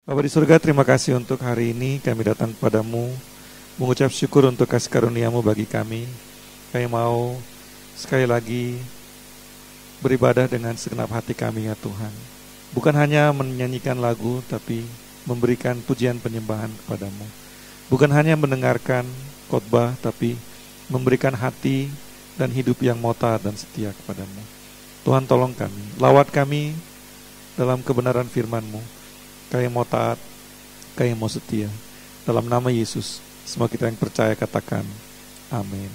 Bapa di surga, terima kasih untuk hari ini kami datang kepadamu, mengucap syukur untuk kasih karunia-Mu bagi kami. Kami mau sekali lagi beribadah dengan segenap hati kami ya Tuhan. Bukan hanya menyanyikan lagu, tapi memberikan pujian penyembahan kepadamu. Bukan hanya mendengarkan khotbah, tapi memberikan hati dan hidup yang mau taat dan setia kepadamu. Tuhan tolong kami, lawat kami dalam kebenaran firman-Mu. Kami mau taat, kami mau setia. Dalam nama Yesus, semua kita yang percaya katakan, amin.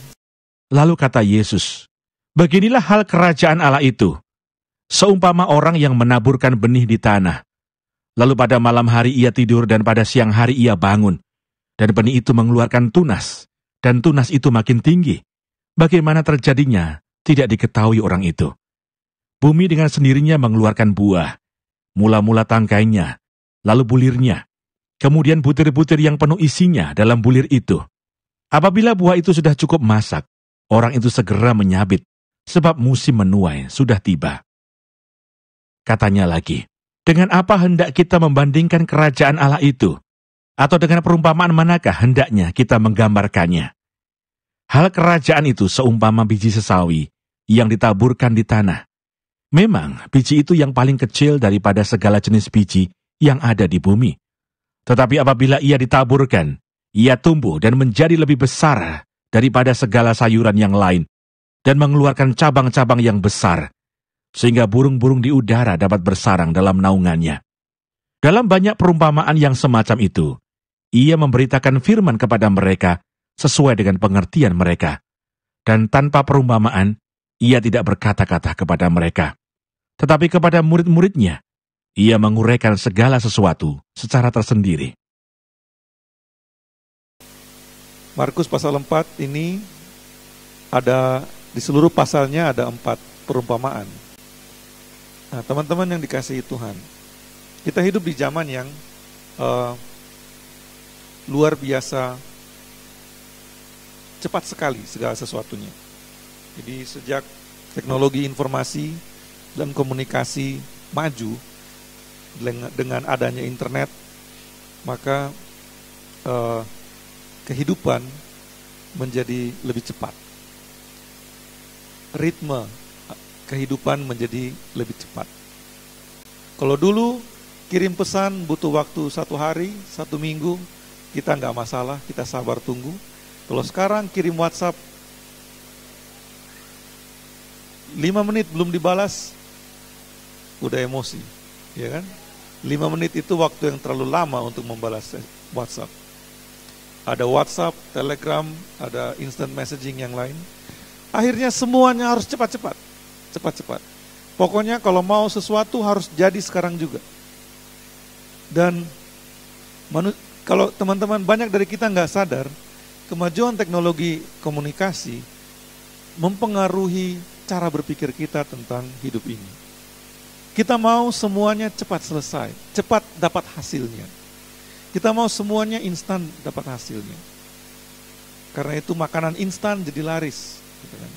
Lalu kata Yesus, beginilah hal kerajaan Allah itu, seumpama orang yang menaburkan benih di tanah. Lalu pada malam hari ia tidur dan pada siang hari ia bangun. Dan benih itu mengeluarkan tunas, dan tunas itu makin tinggi. Bagaimana terjadinya, tidak diketahui orang itu. Bumi dengan sendirinya mengeluarkan buah, mula-mula tangkainya, lalu bulirnya, kemudian butir-butir yang penuh isinya dalam bulir itu. Apabila buah itu sudah cukup masak, orang itu segera menyabit, sebab musim menuai sudah tiba. Katanya lagi, dengan apa hendak kita membandingkan kerajaan Allah itu? Atau dengan perumpamaan manakah hendaknya kita menggambarkannya? Hal kerajaan itu seumpama biji sesawi yang ditaburkan di tanah. Memang biji itu yang paling kecil daripada segala jenis biji yang ada di bumi. Tetapi apabila ia ditaburkan, ia tumbuh dan menjadi lebih besar daripada segala sayuran yang lain, dan mengeluarkan cabang-cabang yang besar, sehingga burung-burung di udara dapat bersarang dalam naungannya. Dalam banyak perumpamaan yang semacam itu, ia memberitakan firman kepada mereka sesuai dengan pengertian mereka. Dan tanpa perumpamaan, ia tidak berkata-kata kepada mereka. Tetapi kepada murid-muridnya, ia menguraikan segala sesuatu secara tersendiri. Markus pasal 4 ini ada, di seluruh pasalnya ada 4 perumpamaan. Nah, teman-teman yang dikasihi Tuhan, kita hidup di zaman yang luar biasa cepat sekali segala sesuatunya. Jadi sejak teknologi informasi dan komunikasi maju, dengan adanya internet, maka kehidupan menjadi lebih cepat. Ritme kehidupan menjadi lebih cepat. Kalau dulu kirim pesan butuh waktu 1 hari, 1 minggu, kita nggak masalah, kita sabar tunggu. Kalau sekarang kirim WhatsApp 5 menit belum dibalas, udah emosi, ya kan? 5 menit itu waktu yang terlalu lama untuk membalas WhatsApp. Ada WhatsApp, Telegram, ada instant messaging yang lain. Akhirnya semuanya harus cepat-cepat. Cepat-cepat. Pokoknya kalau mau sesuatu harus jadi sekarang juga. Dan kalau teman-teman banyak dari kita nggak sadar, kemajuan teknologi komunikasi mempengaruhi cara berpikir kita tentang hidup ini. Kita mau semuanya cepat selesai, cepat dapat hasilnya. Kita mau semuanya instan dapat hasilnya. Karena itu makanan instan jadi laris. Gitu kan.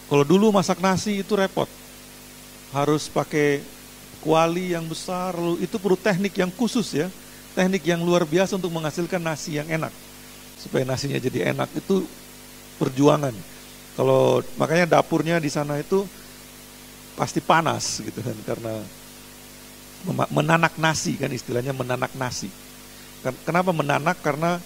Kalau dulu masak nasi itu repot. Harus pakai kuali yang besar, lalu itu perlu teknik yang khusus ya. Teknik yang luar biasa untuk menghasilkan nasi yang enak. Supaya nasinya jadi enak, itu perjuangan. Kalau makanya dapurnya di sana itu pasti panas gitu kan, karena menanak nasi kan, istilahnya menanak nasi. Kenapa menanak? Karena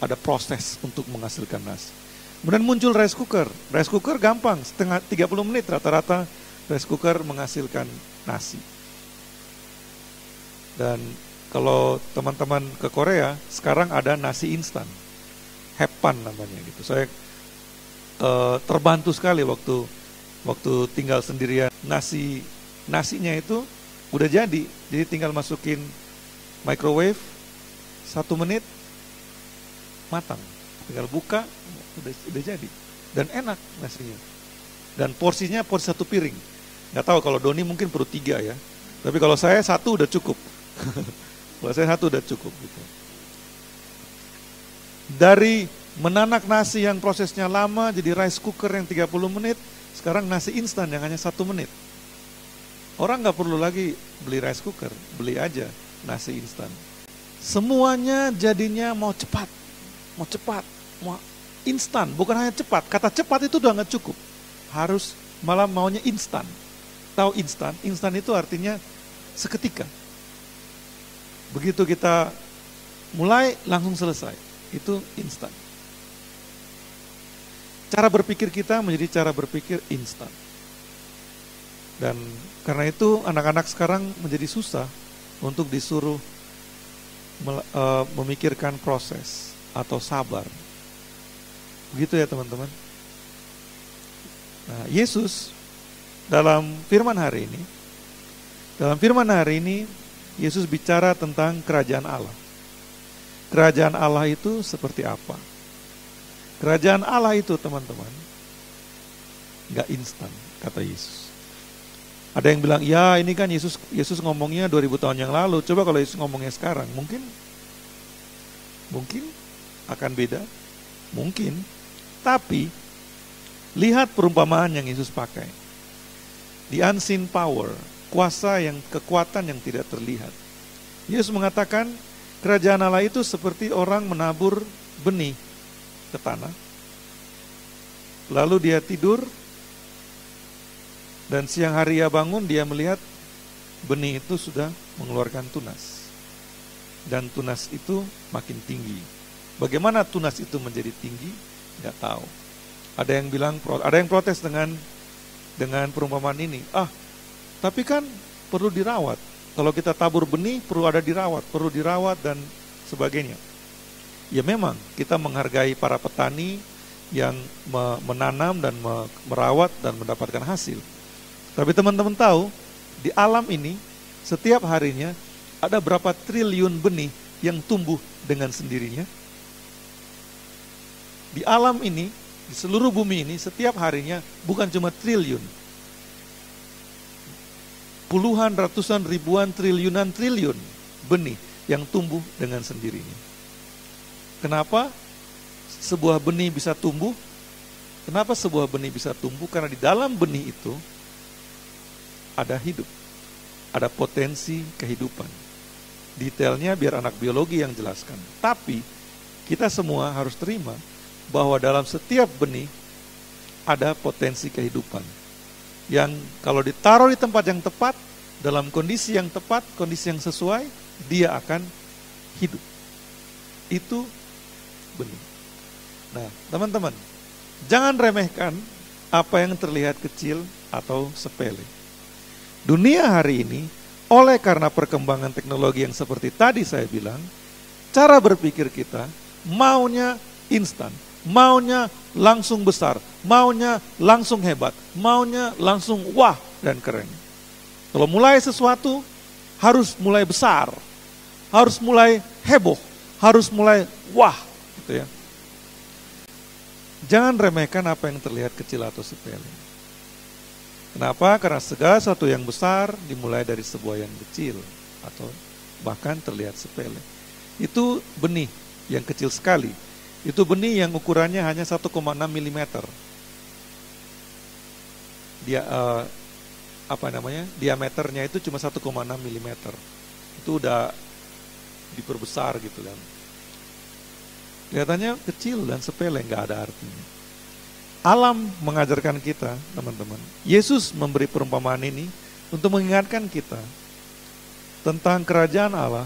ada proses untuk menghasilkan nasi. Kemudian muncul rice cooker. Rice cooker gampang, 30 menit rata-rata rice cooker menghasilkan nasi. Dan kalau teman-teman ke Korea, sekarang ada nasi instan, Heppan namanya gitu. Saya terbantu sekali waktu tinggal sendirian. Nasinya itu udah jadi tinggal masukin microwave 1 menit matang, tinggal buka udah jadi dan enak nasinya. Dan porsinya porsi 1 piring. Nggak tahu kalau Doni mungkin perlu 3 ya, tapi kalau saya 1 udah cukup. Kalau saya 1 udah cukup gitu. Dari menanak nasi yang prosesnya lama jadi rice cooker yang 30 menit, sekarang nasi instan yang hanya 1 menit. Orang nggak perlu lagi beli rice cooker, beli aja nasi instan. Semuanya jadinya mau cepat, mau instan. Bukan hanya cepat, kata cepat itu udah nggak cukup. Harus malah maunya instan. Tahu instan? Instan itu artinya seketika. Begitu kita mulai langsung selesai, itu instan. Cara berpikir kita menjadi cara berpikir instan. Dan karena itu anak-anak sekarang menjadi susah untuk disuruh memikirkan proses atau sabar. Begitu ya teman-teman. Nah, Yesus dalam firman hari ini, Yesus bicara tentang kerajaan Allah. Kerajaan Allah itu seperti apa? Kerajaan Allah itu teman-teman gak instan, kata Yesus. Ada yang bilang, ya ini kan Yesus ngomongnya 2000 tahun yang lalu. Coba kalau Yesus ngomongnya sekarang, mungkin akan beda. Mungkin. Tapi, lihat perumpamaan yang Yesus pakai. The unseen power, kekuatan yang tidak terlihat. Yesus mengatakan, kerajaan Allah itu seperti orang menabur benih ke tanah. Lalu dia tidur, dan siang hari ia bangun, dia melihat benih itu sudah mengeluarkan tunas. Dan tunas itu makin tinggi. Bagaimana tunas itu menjadi tinggi? Nggak tahu. Ada yang protes dengan perumpamaan ini. Tapi kan perlu dirawat. Kalau kita tabur benih perlu dirawat dan sebagainya. Ya memang kita menghargai para petani yang menanam dan merawat dan mendapatkan hasil. Tapi teman-teman tahu, di alam ini setiap harinya ada berapa triliun benih yang tumbuh dengan sendirinya? Di alam ini, di seluruh bumi ini, setiap harinya bukan cuma triliun. Puluhan, ratusan, ribuan, triliun benih yang tumbuh dengan sendirinya. Kenapa sebuah benih bisa tumbuh? Kenapa sebuah benih bisa tumbuh? Karena di dalam benih itu ada hidup, ada potensi kehidupan. Detailnya biar anak biologi yang jelaskan. Tapi kita semua harus terima bahwa dalam setiap benih ada potensi kehidupan. Yang kalau ditaruh di tempat yang tepat, dalam kondisi yang tepat, kondisi yang sesuai, dia akan hidup. Itu benih. Nah, teman-teman, jangan remehkan apa yang terlihat kecil atau sepele. Dunia hari ini, oleh karena perkembangan teknologi yang seperti tadi saya bilang, cara berpikir kita maunya instan, maunya langsung besar, maunya langsung hebat, maunya langsung wah dan keren. Kalau mulai sesuatu, harus mulai besar, harus mulai heboh, harus mulai wah, gitu ya. Jangan remehkan apa yang terlihat kecil atau sepele. Kenapa? Karena segala sesuatu yang besar dimulai dari sebuah yang kecil atau bahkan terlihat sepele. Itu benih yang kecil sekali. Itu benih yang ukurannya hanya 1,6 mm. Diameternya itu cuma 1,6 mm. Itu udah diperbesar gitu kan. Kelihatannya kecil dan sepele, nggak ada artinya. Alam mengajarkan kita, teman-teman. Yesus memberi perumpamaan ini untuk mengingatkan kita tentang kerajaan Allah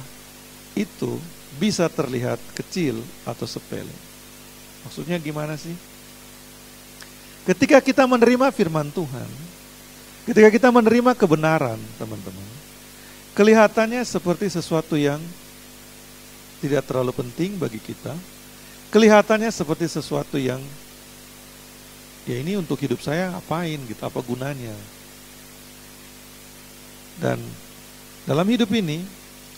itu bisa terlihat kecil atau sepele. Maksudnya gimana sih? Ketika kita menerima firman Tuhan, ketika kita menerima kebenaran, teman-teman, kelihatannya seperti sesuatu yang tidak terlalu penting bagi kita. Kelihatannya seperti sesuatu yang ya ini untuk hidup saya ngapain gitu, apa gunanya. Dan dalam hidup ini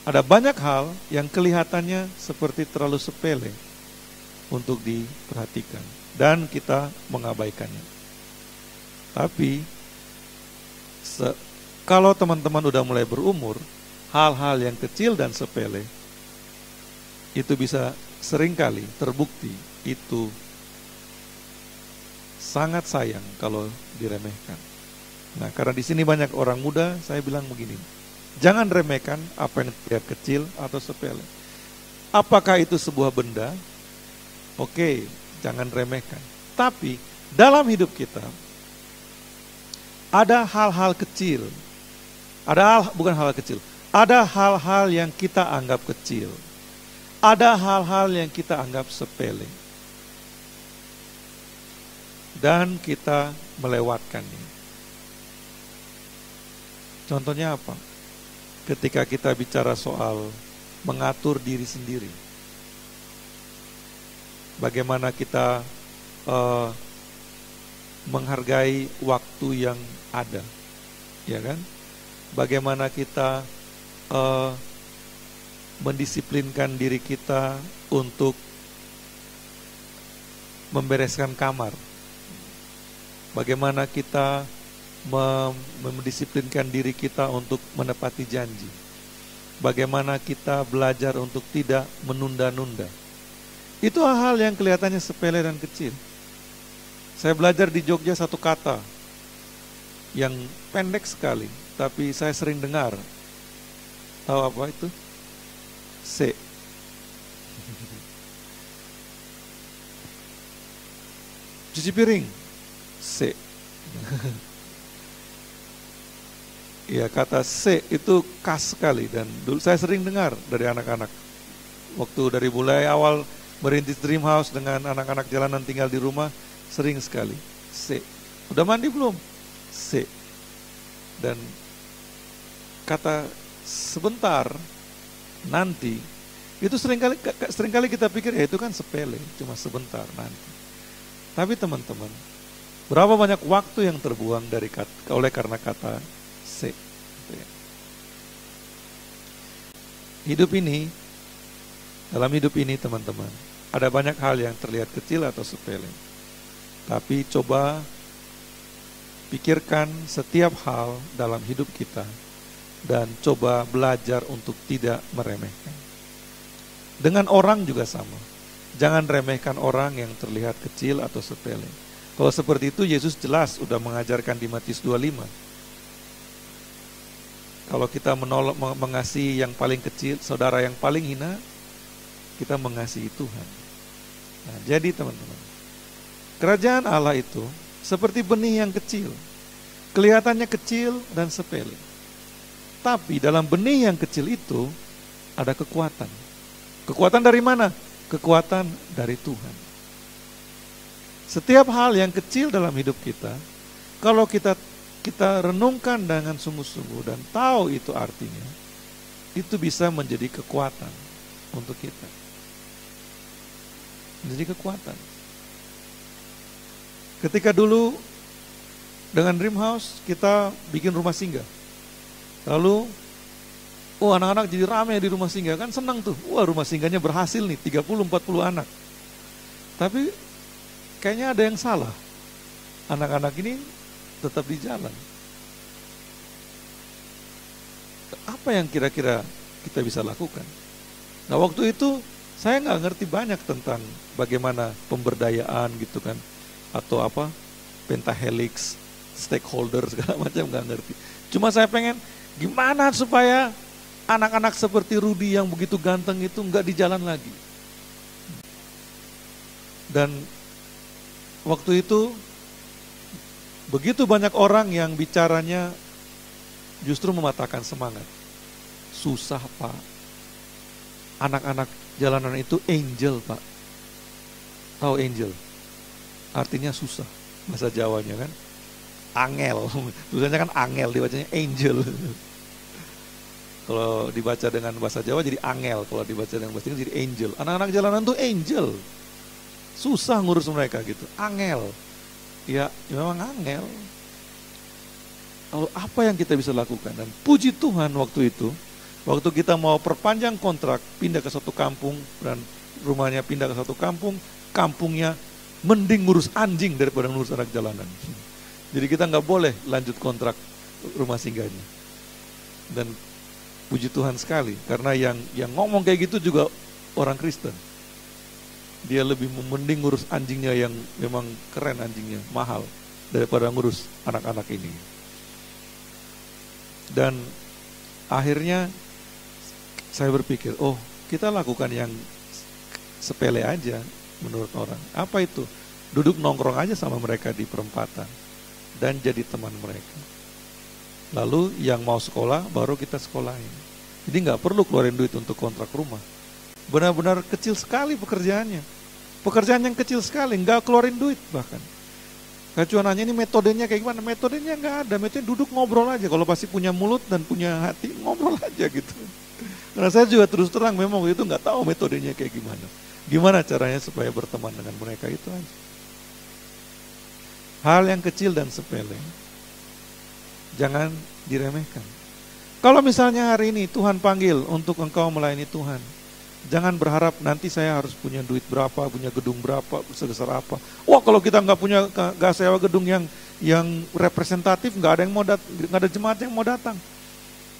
ada banyak hal yang kelihatannya seperti terlalu sepele untuk diperhatikan dan kita mengabaikannya. Tapi kalau teman-teman udah mulai berumur, hal-hal yang kecil dan sepele itu bisa seringkali terbukti itu sangat sayang kalau diremehkan. Nah, karena di sini banyak orang muda, saya bilang begini. Jangan remehkan apa yang terlihat kecil atau sepele. Apakah itu sebuah benda? Oke, jangan remehkan. Tapi dalam hidup kita ada hal-hal kecil. Bukan hal kecil. Ada hal-hal yang kita anggap kecil. Ada hal-hal yang kita anggap sepele. Dan kita melewatkannya. Contohnya apa? Ketika kita bicara soal mengatur diri sendiri. Bagaimana kita menghargai waktu yang ada. Ya kan? Bagaimana kita mendisiplinkan diri kita untuk membereskan kamar. Bagaimana kita mendisiplinkan diri kita untuk menepati janji. Bagaimana kita belajar untuk tidak menunda-nunda. Itu hal-hal yang kelihatannya sepele dan kecil. Saya belajar di Jogja satu kata yang pendek sekali, tapi saya sering dengar. Tahu apa itu? Se. Cuci piring. Se. Ya, kata se itu khas sekali dan dulu saya sering dengar dari anak-anak. Waktu dari mulai awal merintis Dream House dengan anak-anak jalanan tinggal di rumah, sering sekali. Se. Udah mandi belum? Se. Dan kata sebentar, nanti, itu seringkali kita pikir ya itu kan sepele, cuma sebentar nanti. Tapi teman-teman, berapa banyak waktu yang terbuang oleh karena kata se. Dalam hidup ini teman-teman, ada banyak hal yang terlihat kecil atau sepele. Tapi coba pikirkan setiap hal dalam hidup kita dan coba belajar untuk tidak meremehkan. Dengan orang juga sama. Jangan remehkan orang yang terlihat kecil atau sepele. Kalau seperti itu Yesus jelas sudah mengajarkan di Matius 25. Kalau kita mengasihi yang paling kecil, saudara yang paling hina, kita mengasihi Tuhan. Nah, jadi teman-teman, kerajaan Allah itu seperti benih yang kecil. Kelihatannya kecil dan sepele. Tapi dalam benih yang kecil itu ada kekuatan. Kekuatan dari mana? Kekuatan dari Tuhan. Setiap hal yang kecil dalam hidup kita, kalau kita renungkan dengan sungguh-sungguh dan tahu itu artinya, itu bisa menjadi kekuatan untuk kita. Menjadi kekuatan. Ketika dulu dengan Dream House kita bikin rumah singgah. Lalu anak-anak jadi ramai di rumah singgah, kan senang tuh. Wah, rumah singgahnya berhasil nih, 30-40 anak. Tapi kayaknya ada yang salah. Anak-anak ini tetap di jalan. Apa yang kira-kira kita bisa lakukan? Nah, waktu itu saya nggak ngerti banyak tentang bagaimana pemberdayaan gitu kan, atau apa pentahelix, stakeholder segala macam, nggak ngerti. Cuma saya pengen gimana supaya anak-anak seperti Rudy yang begitu ganteng itu nggak di jalan lagi. Dan waktu itu begitu banyak orang yang bicaranya justru mematahkan semangat. Susah, Pak. Anak-anak jalanan itu angel, Pak. Tahu angel? Artinya susah. Bahasa Jawanya kan. Angel. Tulisannya kan angel, dibacanya angel. Kalau dibaca dengan bahasa Jawa jadi angel. Kalau dibaca dengan bahasa Inggris jadi angel. Anak-anak jalanan itu angel. Susah ngurus mereka gitu. Angel. Ya memang angel. Lalu apa yang kita bisa lakukan? Dan puji Tuhan waktu itu, waktu kita mau perpanjang kontrak, pindah ke satu kampung, dan rumahnya pindah ke satu kampung, kampungnya mending ngurus anjing daripada ngurus anak jalanan. Jadi kita nggak boleh lanjut kontrak rumah singgahnya. Dan puji Tuhan sekali, karena yang ngomong kayak gitu juga orang Kristen. Dia lebih mending ngurus anjingnya yang memang keren, anjingnya mahal, daripada ngurus anak-anak ini. Dan akhirnya saya berpikir, oh kita lakukan yang sepele aja menurut orang. Apa itu? Duduk nongkrong aja sama mereka di perempatan dan jadi teman mereka. Lalu yang mau sekolah baru kita sekolahin. Jadi nggak perlu keluarin duit untuk kontrak rumah. Benar-benar kecil sekali pekerjaannya. Pekerjaan yang kecil sekali, nggak keluarin duit bahkan. Saya cuma nanya ini metodenya kayak gimana? Metodenya nggak ada, metodenya duduk ngobrol aja. Kalau pasti punya mulut dan punya hati, ngobrol aja gitu. Karena saya juga terus terang memang itu nggak tahu metodenya kayak gimana. Gimana caranya supaya berteman dengan mereka, itu aja. Hal yang kecil dan sepele, jangan diremehkan. Kalau misalnya hari ini Tuhan panggil untuk engkau melayani Tuhan, jangan berharap nanti saya harus punya duit berapa, punya gedung berapa, sebesar apa. Wah, kalau kita nggak sewa gedung yang representatif, nggak ada jemaat yang mau datang.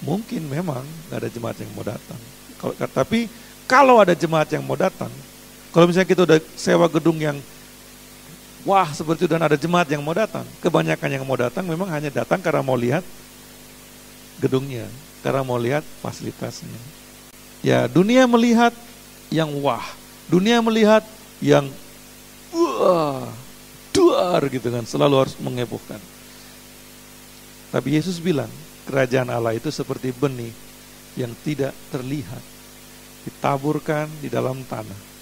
Mungkin memang nggak ada jemaat yang mau datang. Tapi kalau ada jemaat yang mau datang, kalau misalnya kita udah sewa gedung yang wah seperti itu dan ada jemaat yang mau datang, kebanyakan yang mau datang memang hanya datang karena mau lihat gedungnya, karena mau lihat fasilitasnya. Ya, dunia melihat yang wah, dunia melihat yang wah, duar gitu kan, selalu harus menghebohkan. Tapi Yesus bilang, kerajaan Allah itu seperti benih yang tidak terlihat, ditaburkan di dalam tanah.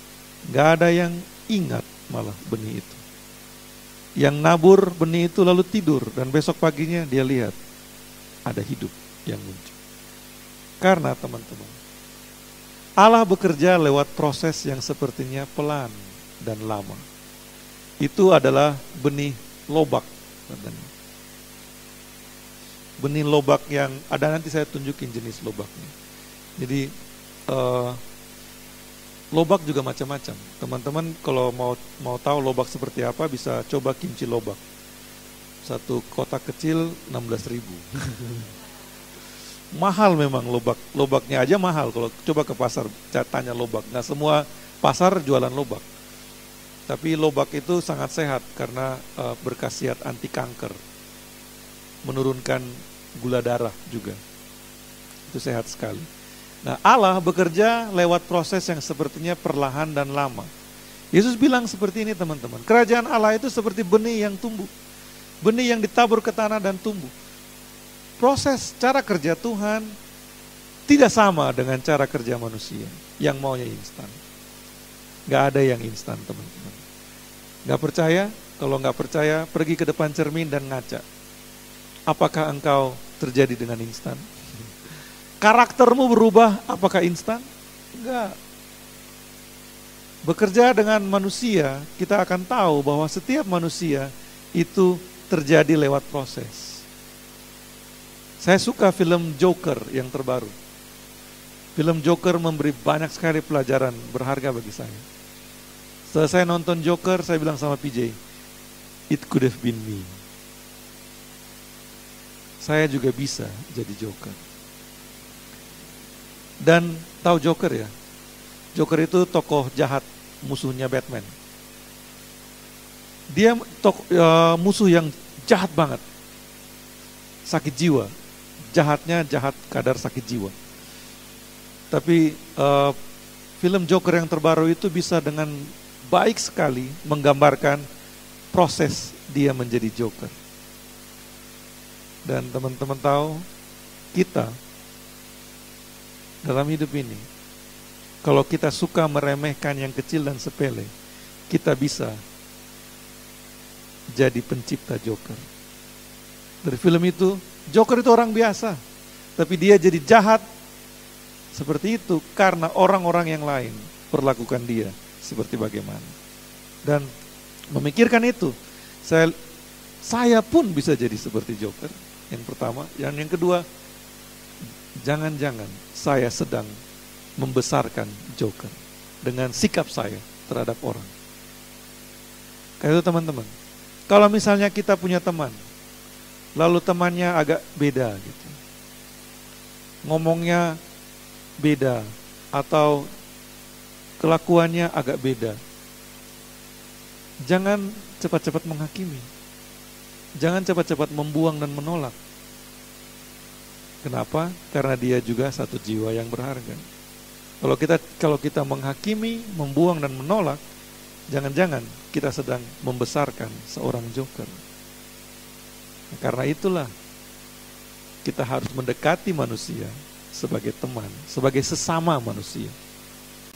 Gak ada yang ingat malah benih itu. Yang nabur benih itu lalu tidur, dan besok paginya dia lihat ada hidup yang muncul. Karena teman-teman, Allah bekerja lewat proses yang sepertinya pelan dan lama. Itu adalah benih lobak. Benih lobak yang ada, nanti saya tunjukin jenis lobaknya. Jadi lobak juga macam-macam. Teman-teman kalau mau tahu lobak seperti apa, bisa coba kimchi lobak. Satu kotak kecil 16.000. Mahal memang lobaknya aja mahal. Kalau coba ke pasar tanya lobak, nggak semua pasar jualan lobak. Tapi lobak itu sangat sehat karena berkhasiat anti kanker, menurunkan gula darah juga. Itu sehat sekali. Nah, Allah bekerja lewat proses yang sepertinya perlahan dan lama. Yesus bilang seperti ini teman-teman, kerajaan Allah itu seperti benih yang tumbuh, benih yang ditabur ke tanah dan tumbuh. Proses cara kerja Tuhan tidak sama dengan cara kerja manusia yang maunya instan. Gak ada yang instan teman-teman. Gak percaya? Kalau gak percaya, pergi ke depan cermin dan ngaca. Apakah engkau terjadi dengan instan? Karaktermu berubah, apakah instan? Enggak. Bekerja dengan manusia, kita akan tahu bahwa setiap manusia itu terjadi lewat proses. Saya suka film Joker yang terbaru. Film Joker memberi banyak sekali pelajaran berharga bagi saya. Setelah saya nonton Joker, saya bilang sama PJ, it could have been me. Saya juga bisa jadi Joker. Dan tahu Joker ya? Joker itu tokoh jahat, musuhnya Batman. Dia musuh yang jahat banget. Sakit jiwa. Jahatnya jahat kadar sakit jiwa. Tapi film Joker yang terbaru itu bisa dengan baik sekali menggambarkan proses dia menjadi Joker. Dan teman-teman tahu, kita dalam hidup ini, kalau kita suka meremehkan yang kecil dan sepele, kita bisa jadi pencipta Joker. Dari film itu, Joker itu orang biasa, tapi dia jadi jahat seperti itu karena orang-orang yang lain perlakukan dia seperti bagaimana. Dan memikirkan itu, saya pun bisa jadi seperti Joker. Yang pertama, yang kedua, jangan-jangan saya sedang membesarkan Joker dengan sikap saya terhadap orang. Kayak itu teman-teman. Kalau misalnya kita punya teman, lalu temannya agak beda gitu, ngomongnya beda atau kelakuannya agak beda, jangan cepat-cepat menghakimi, jangan cepat-cepat membuang dan menolak. Kenapa? Karena dia juga satu jiwa yang berharga. Kalau kita menghakimi, membuang dan menolak, jangan-jangan kita sedang membesarkan seorang joker. Karena itulah kita harus mendekati manusia sebagai teman, sebagai sesama manusia.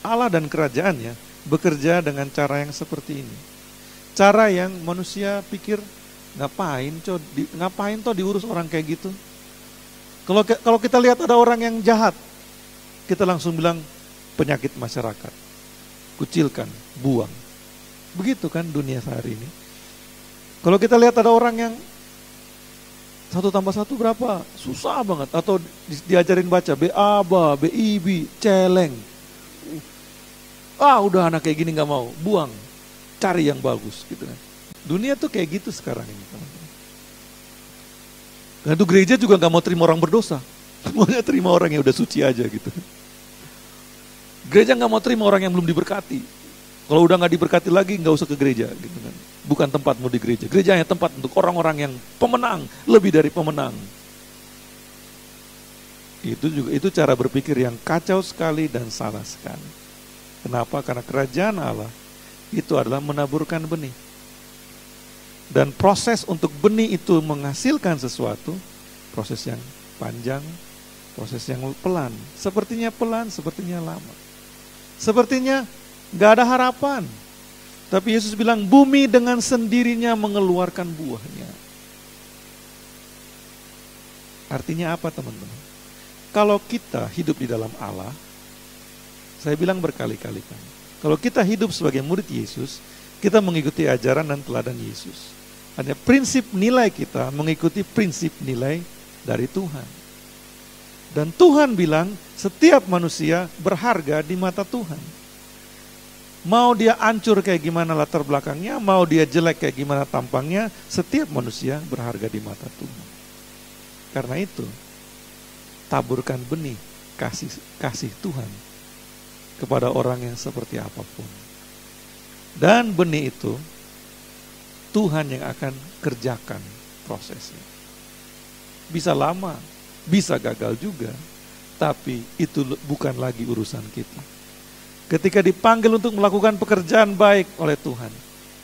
Allah dan kerajaannya bekerja dengan cara yang seperti ini. Cara yang manusia pikir, ngapain toh diurus orang kayak gitu? Kalau kita lihat ada orang yang jahat, kita langsung bilang penyakit masyarakat, kucilkan, buang. Begitu kan dunia sehari ini. Kalau kita lihat ada orang yang 1 tambah 1 berapa? Susah banget. Atau diajarin baca B-A-B-A, B-I-B, celeng. Udah anak kayak gini gak mau, buang. Cari yang bagus gitu kan. Dunia tuh kayak gitu sekarang ini, teman-teman. Dan itu gereja juga gak mau terima orang berdosa. Semuanya terima orang yang udah suci aja gitu. Gereja gak mau terima orang yang belum diberkati. Kalau udah gak diberkati lagi, gak usah ke gereja gitu kan. Bukan tempatmu di gereja. Gereja hanya tempat untuk orang-orang yang pemenang, lebih dari pemenang. Itu cara berpikir yang kacau sekali dan salah sekali. Kenapa? Karena kerajaan Allah itu adalah menaburkan benih. Dan proses untuk benih itu menghasilkan sesuatu, proses yang panjang, proses yang pelan. Sepertinya pelan, sepertinya lama. Sepertinya gak ada harapan. Tapi Yesus bilang bumi dengan sendirinya mengeluarkan buahnya. Artinya apa, teman-teman? Kalau kita hidup di dalam Allah, saya bilang berkali-kali kan, kalau kita hidup sebagai murid Yesus, kita mengikuti ajaran dan teladan Yesus. Hanya prinsip nilai kita mengikuti prinsip nilai dari Tuhan. Dan Tuhan bilang setiap manusia berharga di mata Tuhan. Mau dia hancur kayak gimana latar belakangnya, mau dia jelek kayak gimana tampangnya, setiap manusia berharga di mata Tuhan. Karena itu, taburkan benih kasih Tuhan kepada orang yang seperti apapun. Dan benih itu Tuhan yang akan kerjakan prosesnya. Bisa lama, bisa gagal juga, tapi itu bukan lagi urusan kita. Ketika dipanggil untuk melakukan pekerjaan baik oleh Tuhan,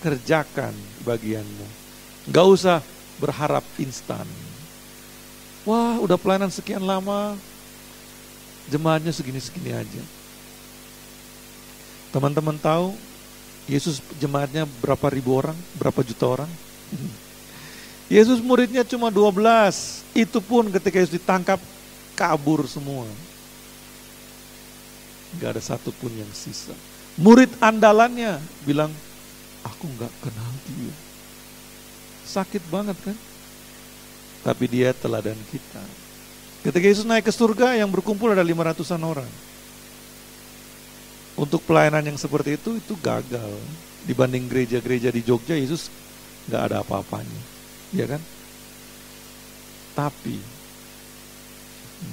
kerjakan bagianmu. Gak usah berharap instan. Wah, udah pelayanan sekian lama, jemaatnya segini-segini aja. Teman-teman tahu Yesus jemaatnya berapa ribu orang, berapa juta orang? Yesus muridnya cuma 12. Itu pun ketika Yesus ditangkap, kabur semua. Gak ada satupun yang sisa. Murid andalannya bilang, aku gak kenal dia. Sakit banget kan? Tapi dia teladan kita. Ketika Yesus naik ke surga, yang berkumpul ada 500-an orang. Untuk pelayanan yang seperti itu gagal. Dibanding gereja-gereja di Jogja, Yesus gak ada apa-apanya. Ya kan? Tapi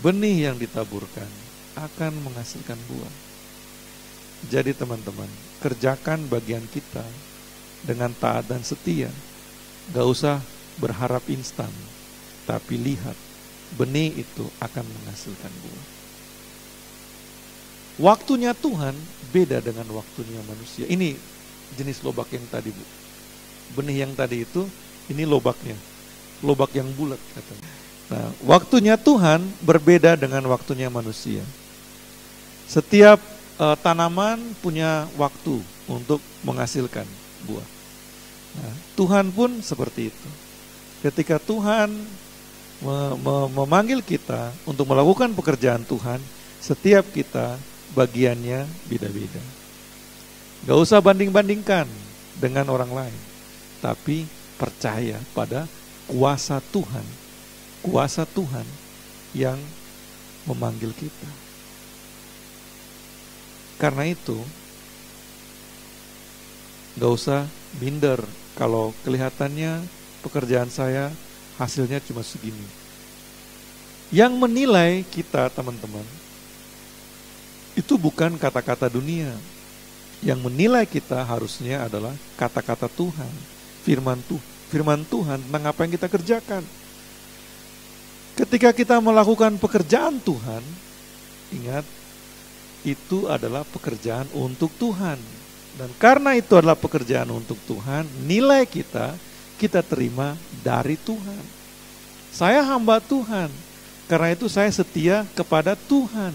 benih yang ditaburkan akan menghasilkan buah. Jadi teman-teman, kerjakan bagian kita dengan taat dan setia. Gak usah berharap instan, tapi lihat benih itu akan menghasilkan buah. Waktunya Tuhan beda dengan waktunya manusia. Ini jenis lobak yang tadi, Bu. Benih yang tadi itu, ini lobaknya. Lobak yang bulat katanya. Nah, waktunya Tuhan berbeda dengan waktunya manusia. Setiap tanaman punya waktu untuk menghasilkan buah. Nah, Tuhan pun seperti itu. Ketika Tuhan memanggil kita untuk melakukan pekerjaan Tuhan, setiap kita bagiannya beda-beda. Gak usah banding-bandingkan dengan orang lain, tapi percaya pada kuasa Tuhan yang memanggil kita. Karena itu, gak usah minder kalau kelihatannya pekerjaan saya hasilnya cuma segini. Yang menilai kita, teman-teman, itu bukan kata-kata dunia. Yang menilai kita harusnya adalah kata-kata Tuhan, firman Tuhan tentang apa yang kita kerjakan. ketika kita melakukan pekerjaan Tuhan, ingat, itu adalah pekerjaan untuk Tuhan. Dan karena itu adalah pekerjaan untuk Tuhan, nilai kita terima dari Tuhan. Saya hamba Tuhan, karena itu saya setia kepada Tuhan.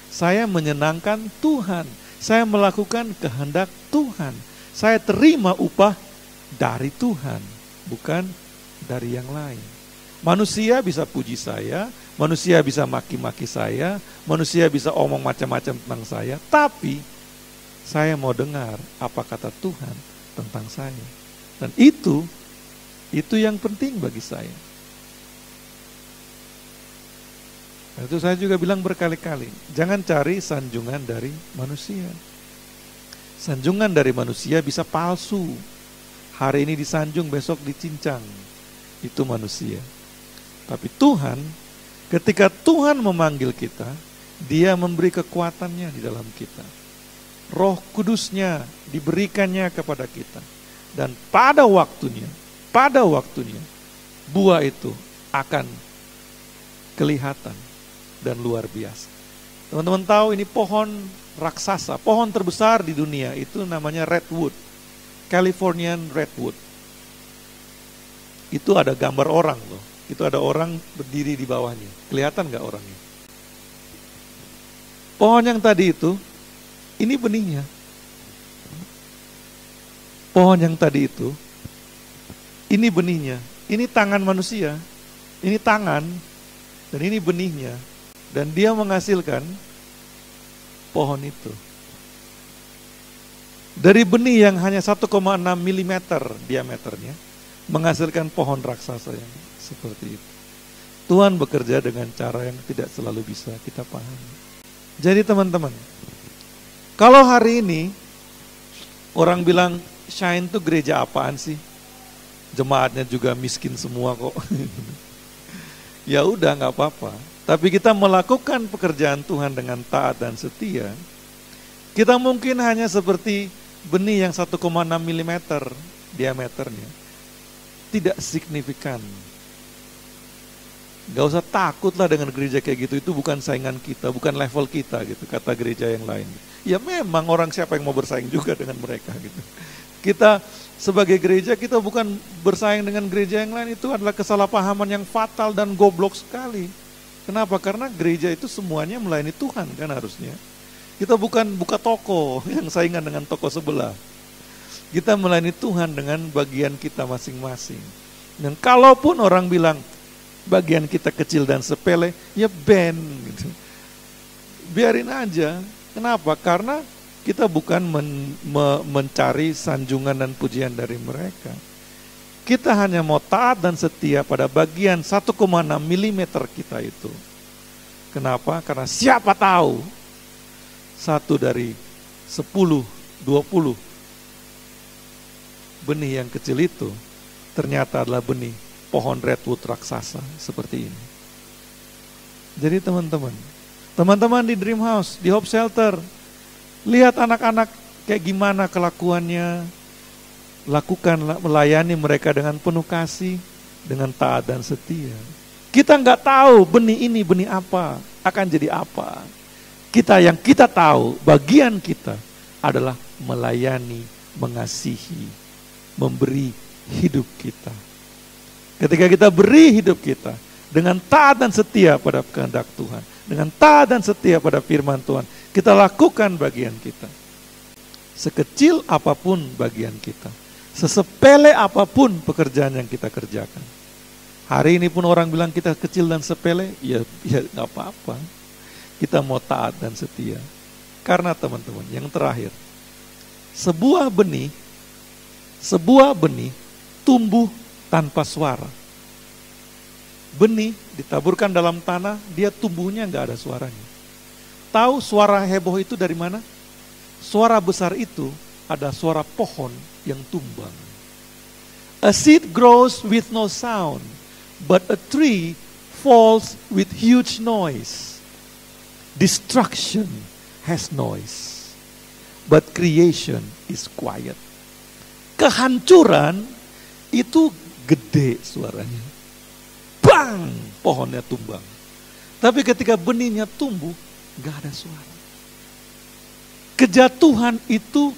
Saya menyenangkan Tuhan. Saya melakukan kehendak Tuhan. Saya terima upah dari Tuhan, bukan dari yang lain. Manusia bisa puji saya, manusia bisa maki-maki saya, manusia bisa omong macam-macam tentang saya, tapi saya mau dengar apa kata Tuhan tentang saya. Dan itu yang penting bagi saya. Itu saya juga bilang berkali-kali, jangan cari sanjungan dari manusia. Sanjungan dari manusia bisa palsu. Hari ini disanjung, besok dicincang. Itu manusia. Tapi Tuhan, ketika Tuhan memanggil kita, Dia memberi kekuatannya di dalam kita. Roh Kudusnya diberikannya kepada kita. Dan pada waktunya, buah itu akan kelihatan dan luar biasa. Teman-teman tahu ini pohon raksasa, pohon terbesar di dunia itu namanya redwood, Californian redwood. Itu ada gambar orang loh, itu ada orang berdiri di bawahnya. Kelihatan gak orangnya? Pohon yang tadi itu, ini benihnya. Pohon yang tadi itu, ini benihnya. Ini tangan manusia, ini tangan, dan ini benihnya. Dan dia menghasilkan pohon itu. Dari benih yang hanya 1,6 mm diameternya, menghasilkan pohon raksasa yang seperti itu. Tuhan bekerja dengan cara yang tidak selalu bisa kita pahami. Jadi teman-teman, kalau hari ini orang bilang Shine itu gereja apaan sih? Jemaatnya juga miskin semua kok. Ya udah nggak apa-apa. Tapi kita melakukan pekerjaan Tuhan dengan taat dan setia. Kita mungkin hanya seperti benih yang 1,6 mm diameternya. Tidak signifikan. Gak usah takutlah dengan gereja kayak gitu. Itu bukan saingan kita, bukan level kita gitu, kata gereja yang lain. Ya memang orang siapa yang mau bersaing juga dengan mereka gitu. Kita sebagai gereja, kita bukan bersaing dengan gereja yang lain. Itu adalah kesalahpahaman yang fatal dan goblok sekali. Kenapa? Karena gereja itu semuanya melayani Tuhan kan harusnya. Kita bukan buka toko yang saingan dengan toko sebelah. Kita melayani Tuhan dengan bagian kita masing-masing. Dan kalaupun orang bilang bagian kita kecil dan sepele, ya gitu. Biarin aja. Kenapa? Karena kita bukan mencari sanjungan dan pujian dari mereka. Kita hanya mau taat dan setia pada bagian 1,6 mm kita itu. Kenapa? Karena siapa tahu satu dari 10, 20 benih yang kecil itu ternyata adalah benih pohon redwood raksasa seperti ini. Jadi teman-teman di Dream House, di Hope Shelter, lihat anak-anak kayak gimana kelakuannya. Lakukanlah, melayani mereka dengan penuh kasih, dengan taat dan setia. Kita nggak tahu benih ini benih apa, akan jadi apa. Yang kita tahu, bagian kita adalah melayani, mengasihi, memberi hidup kita. Ketika kita beri hidup kita dengan taat dan setia pada kehendak Tuhan, dengan taat dan setia pada firman Tuhan, kita lakukan bagian kita. Sekecil apapun bagian kita, sesepele apapun pekerjaan yang kita kerjakan. Hari ini pun orang bilang kita kecil dan sepele, ya gak apa-apa. Kita mau taat dan setia. Karena teman-teman, yang terakhir, sebuah benih tumbuh tanpa suara. Benih ditaburkan dalam tanah, dia tumbuhnya gak ada suaranya. Tahu suara heboh itu dari mana? Suara besar itu ada suara pohon yang tumbang. A seed grows with no sound, but a tree falls with huge noise. Destruction has noise, but creation is quiet. Kehancuran itu gede suaranya. bang, pohonnya tumbang. Tapi ketika benihnya tumbuh, gak ada suara. Kejatuhan itu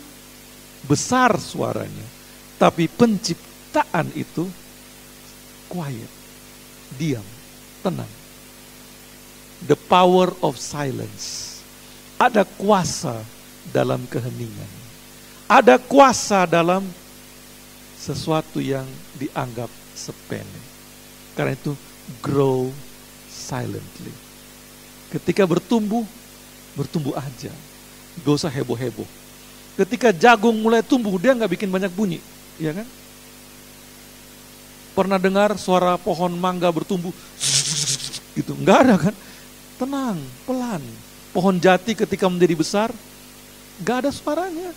besar suaranya, tapi penciptaan itu quiet, diam, tenang. The power of silence. Ada kuasa dalam keheningan. Ada kuasa dalam sesuatu yang dianggap sepele. Karena itu grow silently. Ketika bertumbuh, bertumbuh aja. Gak usah heboh-heboh. Ketika jagung mulai tumbuh, dia gak bikin banyak bunyi. Iya kan? Pernah dengar suara pohon mangga bertumbuh? Gitu, gak ada kan? Tenang, pelan. Pohon jati ketika menjadi besar, gak ada suaranya.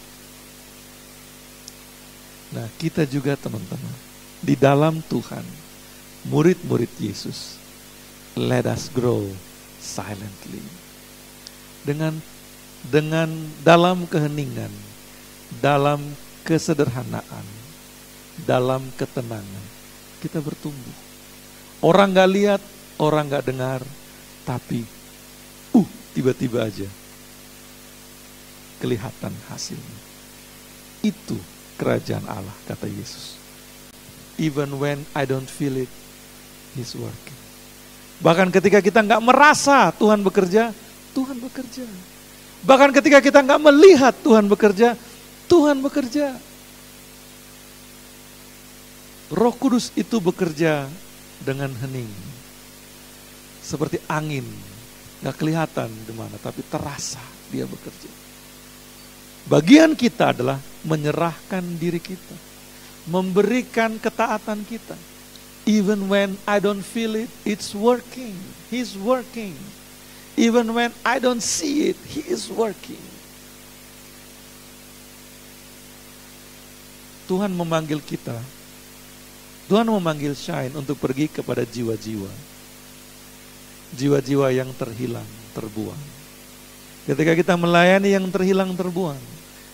Nah, kita juga teman-teman, di dalam Tuhan, murid-murid Yesus, let us grow silently. Dengan dalam keheningan, dalam kesederhanaan, dalam ketenangan, kita bertumbuh. Orang gak lihat, orang gak dengar, tapi tiba-tiba aja kelihatan hasilnya. Itu kerajaan Allah, kata Yesus. Even when I don't feel it, He's working. Bahkan ketika kita gak merasa Tuhan bekerja, Tuhan bekerja. Bahkan ketika kita gak melihat Tuhan bekerja, Tuhan bekerja. Roh Kudus itu bekerja dengan hening. Seperti angin, gak kelihatan di mana, tapi terasa dia bekerja. Bagian kita adalah menyerahkan diri kita, memberikan ketaatan kita. Even when I don't feel it, it's working. He's working. Even when I don't see it, He is working. Tuhan memanggil kita, Tuhan memanggil Shine untuk pergi kepada jiwa-jiwa. Jiwa-jiwa yang terhilang, terbuang. Ketika kita melayani yang terhilang, terbuang,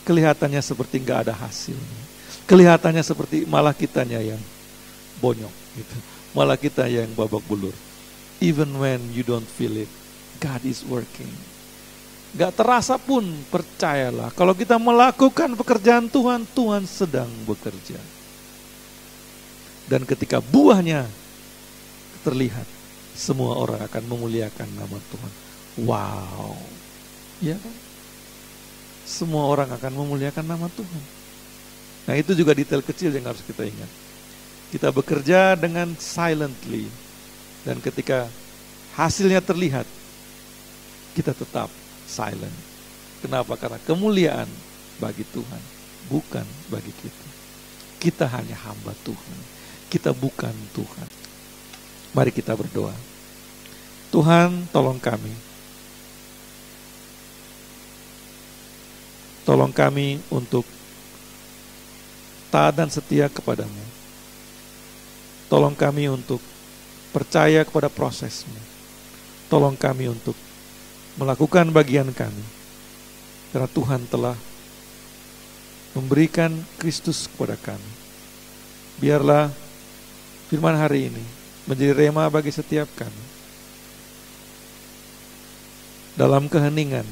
kelihatannya seperti gak ada hasilnya. Kelihatannya seperti malah kitanya yang bonyok, gitu. Malah kita yang babak belur. Even when you don't feel it, God is working. Gak terasa pun, percayalah. Kalau kita melakukan pekerjaan Tuhan, Tuhan sedang bekerja. Dan ketika buahnya terlihat, semua orang akan memuliakan nama Tuhan. Wow. Ya kan? Semua orang akan memuliakan nama Tuhan. Nah, itu juga detail kecil yang harus kita ingat. Kita bekerja dengan silently. Dan ketika hasilnya terlihat, kita tetap silent. Kenapa? Karena kemuliaan bagi Tuhan, bukan bagi kita. Kita hanya hamba Tuhan. Kita bukan Tuhan. Mari kita berdoa. Tuhan, tolong kami. Tolong kami untuk taat dan setia kepadamu. Tolong kami untuk percaya kepada prosesmu. Tolong kami untuk melakukan bagian kami. Karena Tuhan telah memberikan Kristus kepada kami. Biarlah firman hari ini menjadi rema bagi setiap kami. Dalam keheningan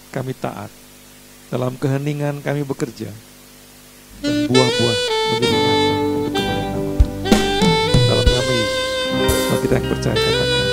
kami taat. Dalam keheningan kami bekerja. Dan buah-buah menjadi nyata untuk kemuliaan nama Tuhan. Dalam nama Yesus, kalau kita yang percaya katakan.